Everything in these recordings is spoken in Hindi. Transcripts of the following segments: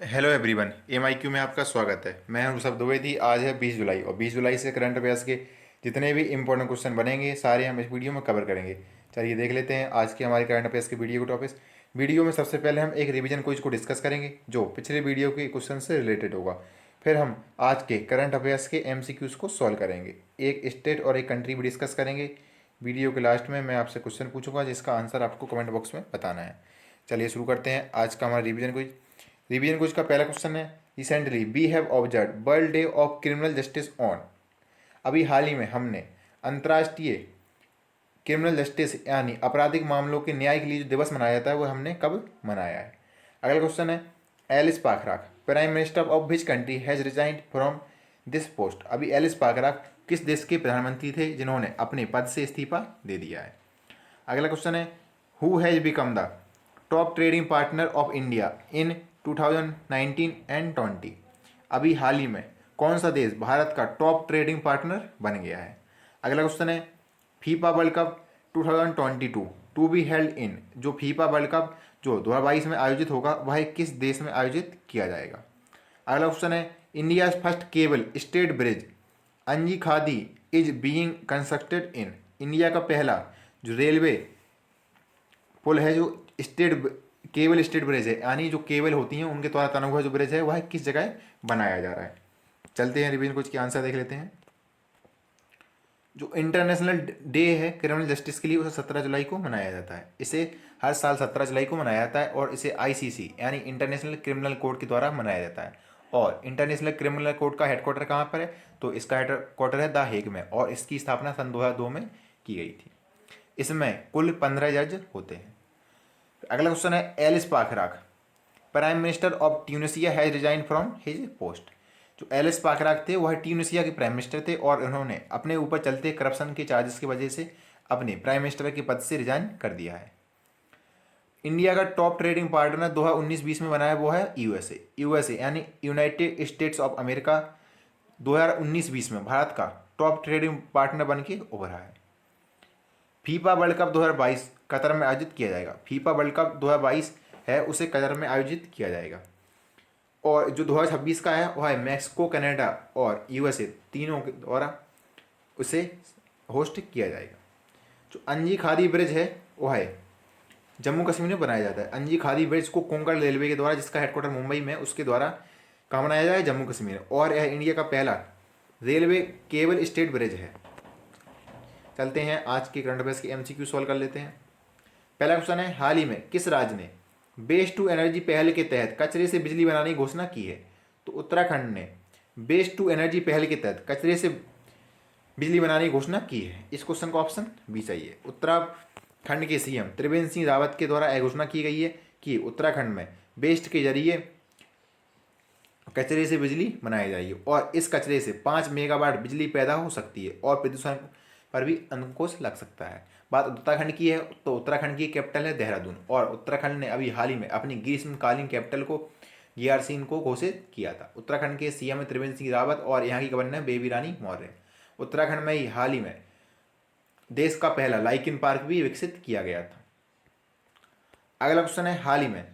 हेलो एवरीवन, MIQ में आपका स्वागत है। मैं हूं ऋषभ द्विवेदी। आज है 20 जुलाई और 20 जुलाई से करंट अफेयर्स के जितने भी इंपॉर्टेंट क्वेश्चन बनेंगे सारे हम इस वीडियो में कवर करेंगे। चलिए देख लेते हैं आज के हमारे करंट अफेयर्स के वीडियो के टॉपिक्स। वीडियो में सबसे पहले हम एक रिवीजन क्विज को डिस्कस करेंगे जो पिछले वीडियो के क्वेश्चन से रिलेटेड होगा। फिर हम आज के करंट अफेयर्स के MCQs को सॉल्व करेंगे। एक स्टेट और एक कंट्री भी डिस्कस करेंगे। वीडियो के लास्ट में मैं आपसे क्वेश्चन पूछूंगा जिसका आंसर आपको कमेंट बॉक्स में बताना है। चलिए शुरू करते हैं आज का हमारा रिवीजन क्विज। रिवीजन क्विज का पहला क्वेश्चन है, recently we have observe world day of criminal justice on. अभी हाल ही में हमने अंतर्राष्ट्रीय क्रिमिनल जस्टिस यानी आपराधिक मामलों के न्याय के लिए जो दिवस मनाया जाता है वो हमने कब मनाया है। अगला क्वेश्चन है, Elyes Fakhfakh prime minister of which country has resigned from this post. अभी एलिस पाखराक किस देश के प्रधानमंत्री थे जिन्होंने अपने पद से इस्तीफा दे दिया है। अगला क्वेश्चन है, who has become the top trading partner of India in 2019 and 20। अभी हाल ही में कौन सा देश भारत का टॉप ट्रेडिंग पार्टनर बन गया है। अगला क्वेश्चन है, FIFA world cup 2022 to be held in. जो फीफा वर्ल्ड कप जो 2022 में आयोजित होगा वह किस देश में आयोजित किया जाएगा। अगला क्वेश्चन है, India first cable stayed bridge Anji Khad is being constructed in. India का पहला जो रेलवे पुल है जो स्टेट केबल स्टेट ब्रिज है यानी जो केबल होती हैं उनके द्वारा तना हुआ जो ब्रिज है वह किस जगह बनाया जा रहा है। चलते हैं रिवीजन कुछ के आंसर देख लेते हैं। जो इंटरनेशनल डे है क्रिमिनल जस्टिस के लिए उसे 17 जुलाई को मनाया जाता है। इसे हर साल 17 जुलाई को मनाया जाता है और इसे ICC यानी इंटरनेशनल क्रिमिनल कोर्ट के द्वारा मनाया जाता है। और इंटरनेशनल क्रिमिनल कोर्ट का हेडक्वार्टर कहाँ पर है, तो इसका हेडक्वार्टर है द हेग में और इसकी स्थापना सन 2002 में की गई थी। इसमें कुल 15 जज होते हैं। अगला क्वेश्चन है, Elyes Fakhfakh prime minister of Tunisia has resign from his post. जो एलिस पाखराक थे वह ट्यूनिसिया के प्राइम मिनिस्टर थे और उन्होंने अपने ऊपर चलते करप्शन के चार्जेस की वजह से अपने प्राइम मिनिस्टर के पद से रिजाइन कर दिया है। इंडिया का टॉप ट्रेडिंग पार्टनर 2019-20 में बना है वो है यूएसए यानी यूनाइटेड स्टेट्स ऑफ अमेरिका 2019-20 में भारत का टॉप ट्रेडिंग पार्टनर बन के उभरा है। फीफा वर्ल्ड कप 2022 कतर में आयोजित किया जाएगा। फीफा वर्ल्ड कप 2022 है उसे कतर में आयोजित किया जाएगा। और जो 2026 का है वह है मैक्सिको, कनाडा और USA तीनों के द्वारा उसे होस्ट किया जाएगा। जो अंजी खादी ब्रिज है वह है जम्मू कश्मीर में बनाया जाता है। अंजी खादी ब्रिज को कोंकण रेलवे के द्वारा जिसका हेडक्वार्टर मुंबई में उसके द्वारा कहाँ बनाया जाए, जम्मू कश्मीर। और यह इंडिया का पहला रेलवे केबल स्टेट ब्रिज है। चलते हैं आज के करंट अफेयर्स के MCQ सॉल्व कर लेते हैं। पहला क्वेश्चन है, हाल ही में किस राज्य ने वेस्ट टू एनर्जी पहल के तहत कचरे से बिजली बनाने की घोषणा की है। तो उत्तराखंड ने वेस्ट टू एनर्जी पहल के तहत कचरे से बिजली बनाने की घोषणा की है। इस क्वेश्चन को ऑप्शन बी चाहिए। उत्तराखंड के CM त्रिवेंद्र सिंह रावत के द्वारा यह घोषणा की गई है कि उत्तराखंड में वेस्ट के जरिए कचरे से बिजली बनाई जाएगी और इस कचरे से 5 मेगावाट बिजली पैदा हो सकती है और प्रदूषण पर भी अंकुश लग सकता है। बात उत्तराखंड की है तो उत्तराखंड की कैपिटल है देहरादून और उत्तराखंड ने अभी हाल ही में अपनी ग्रीष्मकालीन कैपिटल को GRC को घोषित किया था। उत्तराखंड के CM त्रिवेंद्र सिंह रावत और यहाँ की गवर्नर बेबी रानी मौर्य। उत्तराखंड में ही हाल ही में देश का पहला लाइकिन पार्क भी विकसित किया गया था। अगला क्वेश्चन है, हाल ही में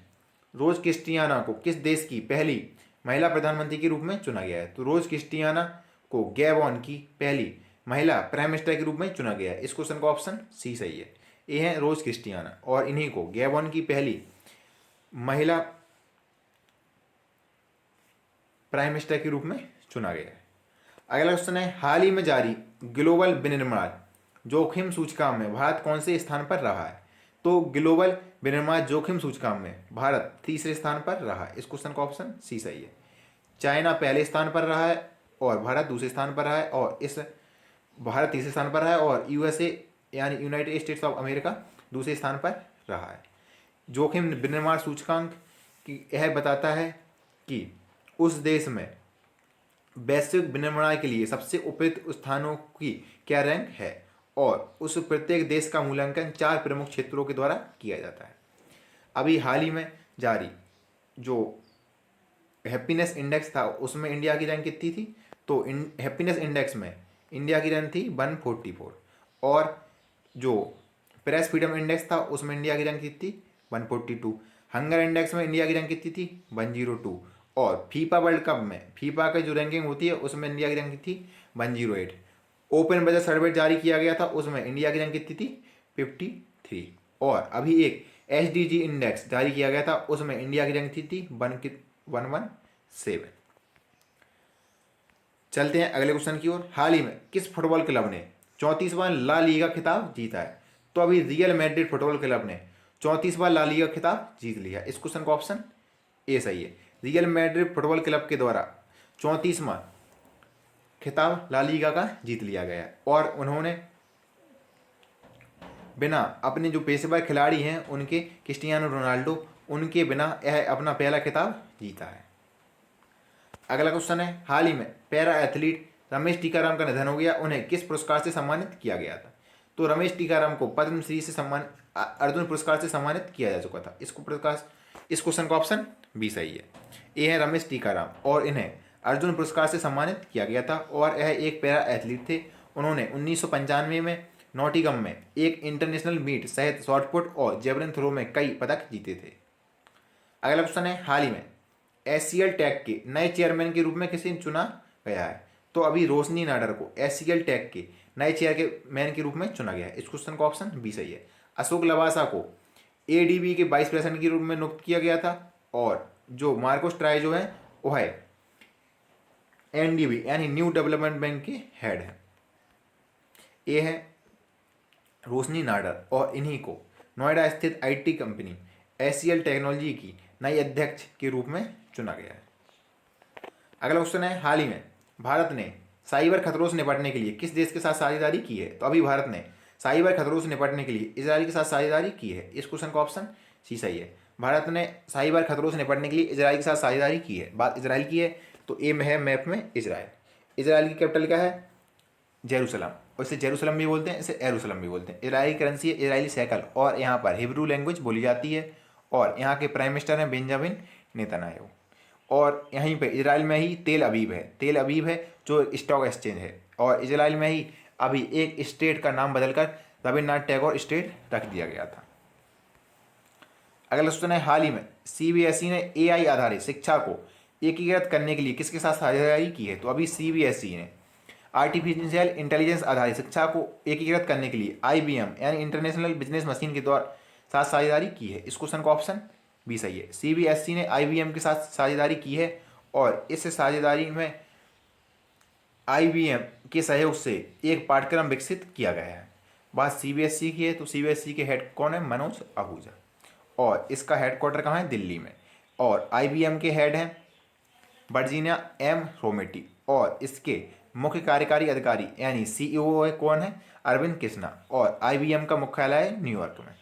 रोज क्रिस्टियाना को किस देश की पहली महिला प्रधानमंत्री के रूप में चुना गया है। तो रोज क्रिस्टियाना को गैबॉन की पहली महिला प्राइम मिनिस्टर के रूप में चुना गया है। इस क्वेश्चन का ऑप्शन सी सही है। ये है रोज क्रिस्टियाना और इन्हीं को गैबॉन की पहली महिला प्राइम मिनिस्टर के रूप में चुना गया है। अगला क्वेश्चन है, हाल ही में जारी ग्लोबल विनिर्माण जोखिम सूचकांक में भारत कौन से स्थान पर रहा है। तो ग्लोबल विनिर्माण जोखिम सूचकांक में भारत तीसरे स्थान पर रहा है। इस क्वेश्चन का ऑप्शन सी सही है। चाइना पहले स्थान पर रहा है और भारत दूसरे स्थान पर रहा है और इस भारत तीसरे स्थान पर है और USA यानी यूनाइटेड स्टेट्स ऑफ अमेरिका दूसरे स्थान पर रहा है। जोखिम विनिर्माण सूचकांक की यह बताता है कि उस देश में वैश्विक विनिर्माण के लिए सबसे उपयुक्त स्थानों की क्या रैंक है और उस प्रत्येक देश का मूल्यांकन 4 प्रमुख क्षेत्रों के द्वारा किया जाता है। अभी हाल ही में जारी जो हैप्पीनेस इंडेक्स था उसमें इंडिया की रैंक कितनी थी। तो हैप्पीनेस इंडेक्स में इंडिया की रैंक थी 144 और जो प्रेस फ्रीडम इंडेक्स था उसमें इंडिया की रैंक कितनी थी 142। हंगर इंडेक्स में इंडिया की रैंक कितनी थी 102 और फीफा वर्ल्ड कप में फीफा की जो रैंकिंग होती है उसमें इंडिया की रैंकिंग थी 108। ओपन बजट सर्वे जारी किया गया था, उसमें इंडिया की रैंक कितनी थी 53। और अभी एक SDG इंडेक्स जारी किया गया था, उसमें इंडिया की रैंक थी 117। चलते हैं अगले क्वेश्चन की ओर। हाल ही में किस फुटबॉल क्लब ने 34वां ला लीगा खिताब जीता है? तो अभी रियल मैड्रिड फुटबॉल क्लब ने 34वां ला लीगा खिताब जीत लिया। इस क्वेश्चन का ऑप्शन ए सही है। रियल मैड्रिड फुटबॉल क्लब के द्वारा 34वां खिताब ला लीगा का जीत लिया गया है और उन्होंने बिना अपने जो पेशेवर खिलाड़ी हैं उनके क्रिस्टियानो रोनाल्डो उनके बिना यह अपना पहला खिताब जीता है। अगला क्वेश्चन है, हाल ही में पैरा एथलीट रमेश टीकाराम का निधन हो गया, उन्हें किस पुरस्कार से सम्मानित किया गया था? तो रमेश टीकाराम को पद्मश्री से अर्जुन पुरस्कार से सम्मानित किया जा चुका था। इस क्वेश्चन का ऑप्शन बी सही है। ये है रमेश टीकाराम और इन्हें अर्जुन पुरस्कार से सम्मानित किया गया था और यह एक पैरा एथलीट थे। उन्होंने 1995 में नॉटिंघम में एक इंटरनेशनल मीट सहित शॉटपुट और जेवलिन थ्रो में कई पदक जीते थे। अगला क्वेश्चन है, हाल ही में एससीएल टेक के नए चेयरमैन के रूप में किसे चुना गया है? तो अभी रोशनी नाडर को एससीएल टेक के नए चेयरमैन के रूप में चुना गया है। इस क्वेश्चन का ऑप्शन बी सही है। अशोक लवासा को एडीबी के वाइस प्रेसिडेंट के रूप में नियुक्त किया गया था और जो मार्कोस ट्राई जो है वो है एनडीबी यानी न्यू डेवलपमेंट बैंक के हेड है। ये है रोशनी नाडर और इन्हीं को नोएडा स्थित आईटी कंपनी एससीएल टेक्नोलॉजी की नई अध्यक्ष के रूप में चुना गया है। अगला क्वेश्चन है, हाल ही में भारत ने साइबर खतरों से निपटने के लिए किस देश के साथ साझेदारी की है? तो अभी भारत ने साइबर खतरों से निपटने के लिए इजराइल के साथ साझेदारी की है। इस क्वेश्चन का ऑप्शन सी सही है। भारत ने साइबर खतरों से निपटने के लिए इजराइल के साथ साझेदारी की है। बात इजराइल की है तो ए में है मैप में इजराइल। इजराइल की कैपिटल क्या है? जेरूसलम। और इसे जेरूसलम भी बोलते हैं, इसे एरूसलम भी बोलते हैं। इजरायली करेंसी है इजरायली सैकल और यहाँ पर हिब्रू लैंग्वेज बोली जाती है और यहाँ के प्राइम मिनिस्टर हैं बेंजामिन नेतन्याहू। और यहीं पे इजराइल में ही तेल अवीव है जो स्टॉक एक्सचेंज है और इजराइल में ही अभी एक स्टेट का नाम बदलकर रविन्द्रनाथ टैगोर स्टेट रख दिया गया था। अगला क्वेश्चन है, हाल ही में सीबीएसई ने एआई आधारित शिक्षा को एकीकृत करने के लिए किसके साथ साझेदारी की है? तो अभी सीबीएसई ने आर्टिफिशियल इंटेलिजेंस आधारित शिक्षा को एकीकृत करने के लिए आईबीएम यानी इंटरनेशनल बिजनेस मशीन के द्वारा साथ साझेदारी की है। इस क्वेश्चन का ऑप्शन बी सही है। सीबीएसई ने आईबीएम के साथ साझेदारी की है और इस साझेदारी में आईबीएम के सहयोग से एक पाठ्यक्रम विकसित किया गया है। बात सीबीएसई की है तो सीबीएसई के हेड कौन है? मनोज आहूजा और इसका हेडक्वार्टर कहाँ है? दिल्ली में। और आईबीएम के हेड हैं वर्जीनिया एम रोमेटी और इसके मुख्य कार्यकारी अधिकारी यानी सीईओ है कौन है? अरविंद कृष्णा और आईबीएम का मुख्यालय है न्यूयॉर्क में।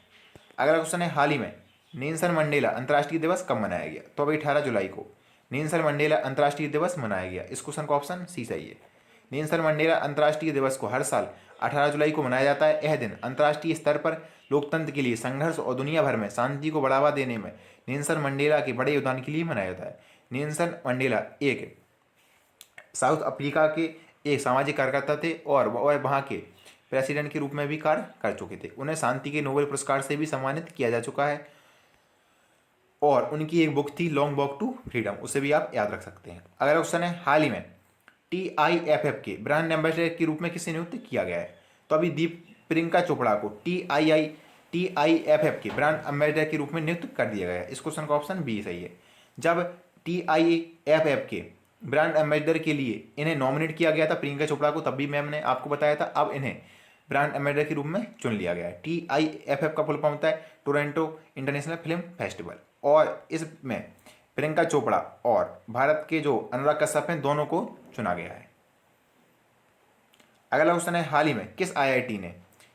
अगला क्वेश्चन है, हाल ही में नेल्सन मंडेला अंतर्राष्ट्रीय दिवस कब मनाया गया? तो अभी 18 जुलाई को नेल्सन मंडेला अंतर्राष्ट्रीय दिवस मनाया गया। इस क्वेश्चन का ऑप्शन सी सही है। नेल्सन मंडेला अंतर्राष्ट्रीय दिवस को हर साल 18 जुलाई को मनाया जाता है। यह दिन अंतर्राष्ट्रीय स्तर पर लोकतंत्र के लिए संघर्ष और दुनिया भर में शांति को बढ़ावा देने में नेल्सन मंडेला के बड़े योगदान के लिए मनाया जाता है। नेल्सन मंडेला एक साउथ अफ्रीका के एक सामाजिक कार्यकर्ता थे और वह वहाँ के प्रेसिडेंट के रूप में भी कार्य कर चुके थे। उन्हें शांति के नोबेल पुरस्कार से भी सम्मानित किया जा चुका है और उनकी एक बुक थी लॉन्ग वॉक टू फ्रीडम, उसे भी आप याद रख सकते हैं। अगला क्वेश्चन है, हाल ही में TIFF के ब्रांड एम्बेसडर के रूप में किसे नियुक्त किया गया है? तो अभी प्रियंका चोपड़ा को TIFF के ब्रांड एम्बेसडर के रूप में नियुक्त कर दिया गया है। इस क्वेश्चन का ऑप्शन बी सही है। जब TIFF के ब्रांड एम्बेसडर के लिए इन्हें नॉमिनेट किया गया था प्रियंका चोपड़ा को, तब भी मैम ने आपको बताया था। अब इन्हें ब्रांड एम्बेसडर के रूप में चुन लिया गया है। TIFF का फुल फॉर्म होता है टोरंटो इंटरनेशनल फिल्म फेस्टिवल और इसमें प्रियंका चोपड़ा और भारत के जो अनुराग कश्यप हैं दोनों को चुना गया है। अगला क्वेश्चन है, हाल ही में किस आईआईटी ने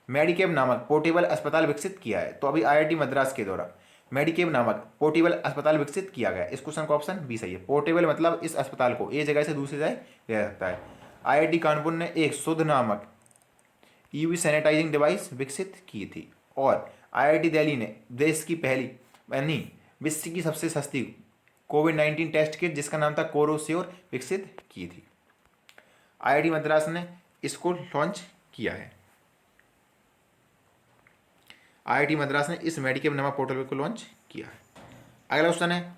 मेडिकेब नामक पोर्टेबल अस्पताल विकसित किया है? तो अभी आईआईटी मद्रास के द्वारा मेडिकेब नामक पोर्टेबल अस्पताल विकसित किया गया। इस क्वेश्चन का ऑप्शन बी सही है। पोर्टेबल मतलब इस अस्पताल को एक जगह से दूसरी जगह ले जा सकता है। आईआईटी कानपुर ने एक शुद्ध नामक यूवी सैनिटाइजिंग डिवाइस विकसित की थी और आईआईटी दिल्ली ने देश की पहली यानी विश्व की सबसे सस्ती कोविड-19 टेस्ट किट जिसका नाम था कोरोश्योर विकसित की थी। आईआईटी मद्रास ने इसको लॉन्च किया है। आईआईटी मद्रास ने इस मेडिकेब नामक पोर्टल को लॉन्च किया है। अगला क्वेश्चन है,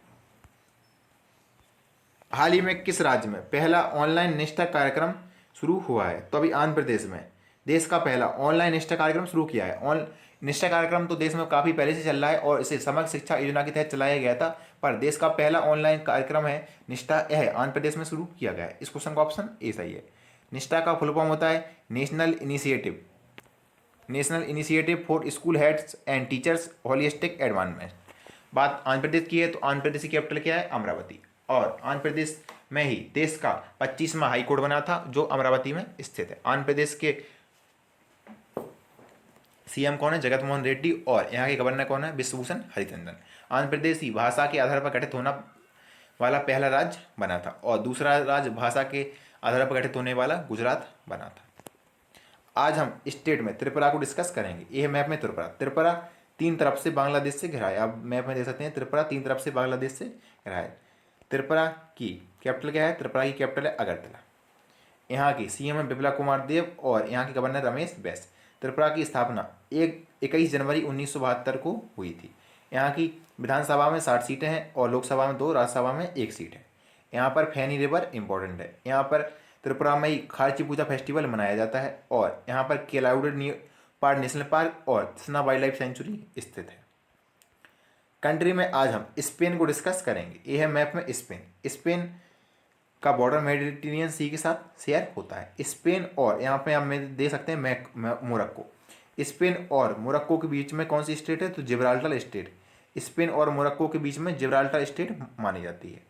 हाल ही में किस राज्य में पहला ऑनलाइन निष्ठा कार्यक्रम शुरू हुआ है? तो अभी आंध्र प्रदेश में देश का पहला ऑनलाइन निष्ठा कार्यक्रम शुरू किया है। ऑन निष्ठा कार्यक्रम तो देश में काफ़ी पहले से चल रहा है और इसे समग्र शिक्षा योजना के तहत चलाया गया था, पर देश का पहला ऑनलाइन कार्यक्रम है निष्ठा, यह आंध्र प्रदेश में शुरू किया गया है। इस क्वेश्चन का ऑप्शन ए सही है। निष्ठा का फुल फॉर्म होता है national initiative for school heads and teachers holistic advancement. बात आंध्र प्रदेश की है तो आंध्र प्रदेश की कैपिटल क्या है? अमरावती। और आंध्र प्रदेश में ही देश का 25वां हाई कोर्ट बना था जो अमरावती में स्थित है। आंध्र प्रदेश के सीएम कौन है? जगत मोहन रेड्डी। और यहाँ के गवर्नर कौन है? विश्वभूषण हरिचंदन। आंध्र प्रदेश ही भाषा के आधार पर गठित होना वाला पहला राज्य बना था और दूसरा राज्य भाषा के आधार पर गठित होने वाला गुजरात बना था। आज हम स्टेट में त्रिपुरा को डिस्कस करेंगे। ये है मैप में त्रिपुरा। त्रिपुरा 3 तरफ से बांग्लादेश से घिरा है। आप मैप में देख सकते हैं त्रिपुरा 3 तरफ से बांग्लादेश से घिरा है। त्रिपुरा की कैपिटल क्या है? त्रिपुरा की कैपिटल है अगरतला। यहाँ की सीएम है बिप्लब कुमार देव और यहाँ के गवर्नर रमेश बैस। त्रिपुरा की स्थापना 21 जनवरी 1972 को हुई थी। यहाँ की विधानसभा में 60 सीटें हैं और लोकसभा में 2, राज्यसभा में 1 सीट है। यहाँ पर फैनी रिवर इंपॉर्टेंट है। यहाँ पर त्रिपुरा में ही खारची पूजा फेस्टिवल मनाया जाता है और यहाँ पर केलाउड पार्क नेशनल पार्क और तृष्णा वाइल्ड लाइफ सेंचुरी स्थित है। कंट्री में आज हम स्पेन को डिस्कस करेंगे। ये है मैप में स्पेन। स्पेन का बॉर्डर मेडिटेरेनियन सी के साथ शेयर होता है। स्पेन और यहाँ पे हम दे सकते हैं मोरक्को। स्पेन और मोरक्को के बीच में कौन सी स्टेट है? तो जिब्राल्टर स्टेट। स्पेन और मोरक्को के बीच में जिब्राल्टर स्टेट मानी जाती है।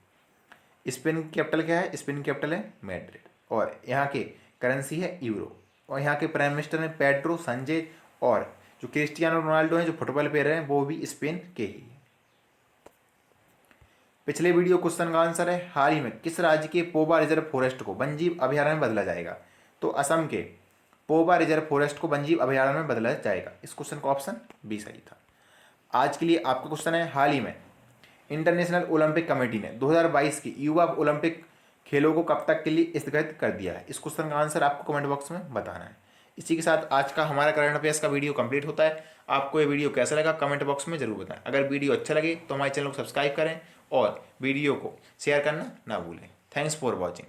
स्पेन की कैपिटल क्या है? स्पेन की कैपिटल है मैड्रिड और यहाँ के करेंसी है यूरो। और यहाँ के प्राइम मिनिस्टर हैं पेड्रो संजय और जो क्रिस्टियानो रोनाल्डो हैं जो फुटबॉल प्लेयर हैं वो भी स्पेन के ही। पिछले वीडियो क्वेश्चन का आंसर है हाल ही में किस राज्य के पोबा रिजर्व फॉरेस्ट को वन्यजीव अभयारण्य में बदला जाएगा? तो असम के पोबा रिजर्व फॉरेस्ट को वन्यजीव अभयारण्य में बदला जाएगा। इस क्वेश्चन का ऑप्शन बी सही था। आज के लिए आपका क्वेश्चन है हाल ही में इंटरनेशनल ओलंपिक कमेटी ने 2022 की युवा ओलंपिक खेलों को कब तक के लिए स्थगित कर दिया है? इस क्वेश्चन का आंसर आपको कमेंट बॉक्स में बताना है। इसी के साथ आज का हमारा करंट अफेयर्स का वीडियो कंप्लीट होता है। आपको ये वीडियो कैसा लगा कमेंट बॉक्स में जरूर बताएं। अगर वीडियो अच्छा लगे तो हमारे चैनल को सब्सक्राइब करें और वीडियो को शेयर करना ना भूलें। Thanks for watching.